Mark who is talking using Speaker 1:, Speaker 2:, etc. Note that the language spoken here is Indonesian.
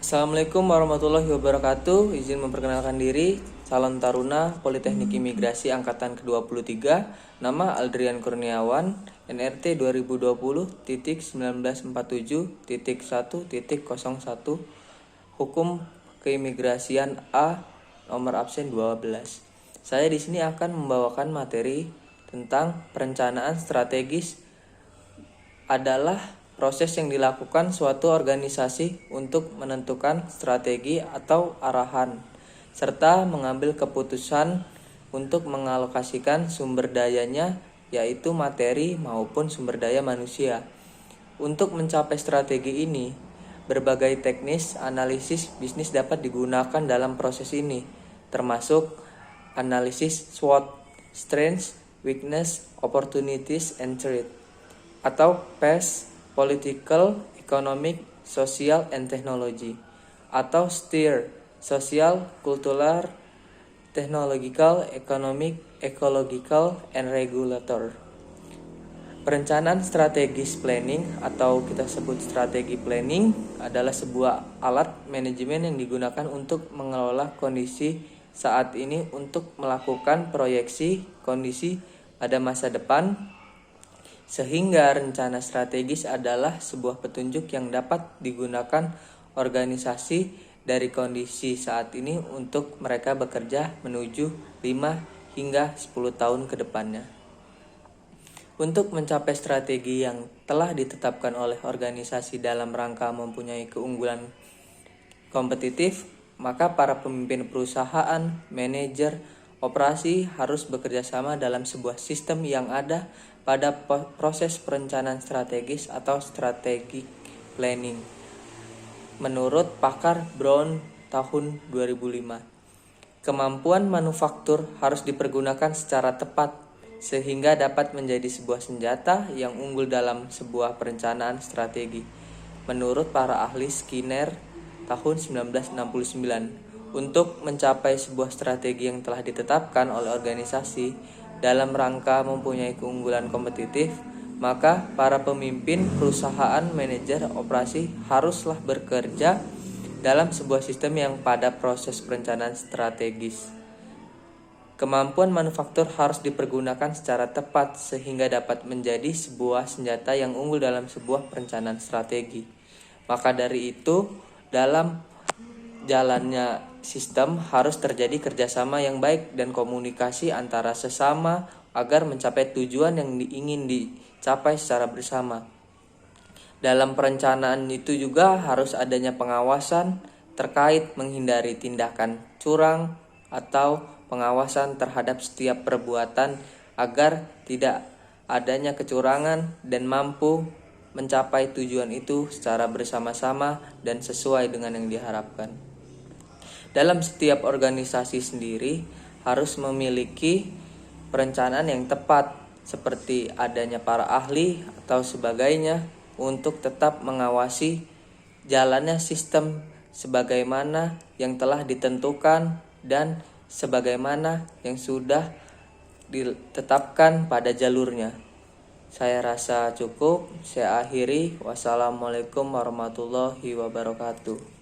Speaker 1: Assalamualaikum warahmatullahi wabarakatuh. Izin memperkenalkan diri, calon taruna Politeknik Imigrasi Angkatan ke-23. Nama Aldrian Kurniawan, NRT 2020.1947.1.01. Hukum Keimigrasian A, nomor absen 12. Saya di sini akan membawakan materi tentang perencanaan strategis adalah proses yang dilakukan suatu organisasi untuk menentukan strategi atau arahan, serta mengambil keputusan untuk mengalokasikan sumber dayanya, yaitu materi maupun sumber daya manusia. Untuk mencapai strategi ini, berbagai teknis analisis bisnis dapat digunakan dalam proses ini, termasuk analisis SWOT, Strengths, Weakness, Opportunities, and Threat, atau PES, Political, Economic, Social, and Technology, atau STEER, Social, Cultural, Technological, Economic, Ecological, and Regulator. Perencanaan strategis planning atau kita sebut strategi planning adalah sebuah alat manajemen yang digunakan untuk mengelola kondisi saat ini untuk melakukan proyeksi kondisi pada masa depan, sehingga rencana strategis adalah sebuah petunjuk yang dapat digunakan organisasi dari kondisi saat ini untuk mereka bekerja menuju 5 hingga 10 tahun ke depannya. Untuk mencapai strategi yang telah ditetapkan oleh organisasi dalam rangka mempunyai keunggulan kompetitif, maka para pemimpin perusahaan, manajer, operasi harus bekerja sama dalam sebuah sistem yang ada pada proses perencanaan strategis atau strategic planning. Menurut pakar Brown tahun 2005, kemampuan manufaktur harus dipergunakan secara tepat sehingga dapat menjadi sebuah senjata yang unggul dalam sebuah perencanaan strategi. Menurut para ahli Skinner tahun 1969, untuk mencapai sebuah strategi yang telah ditetapkan oleh organisasi dalam rangka mempunyai keunggulan kompetitif, maka para pemimpin perusahaan, manajer, operasi haruslah bekerja dalam sebuah sistem yang pada proses perencanaan strategis. Kemampuan manufaktur harus dipergunakan secara tepat sehingga dapat menjadi sebuah senjata yang unggul dalam sebuah perencanaan strategi. Maka dari itu, dalam jalannya sistem harus terjadi kerjasama yang baik dan komunikasi antara sesama agar mencapai tujuan yang ingin dicapai secara bersama. Dalam perencanaan itu juga harus adanya pengawasan terkait menghindari tindakan curang atau pengawasan terhadap setiap perbuatan agar tidak adanya kecurangan dan mampu mencapai tujuan itu secara bersama-sama dan sesuai dengan yang diharapkan. Dalam setiap organisasi sendiri harus memiliki perencanaan yang tepat, seperti adanya para ahli atau sebagainya untuk tetap mengawasi jalannya sistem sebagaimana yang telah ditentukan dan sebagaimana yang sudah ditetapkan pada jalurnya. Saya rasa cukup, saya akhiri. Wassalamualaikum warahmatullahi wabarakatuh.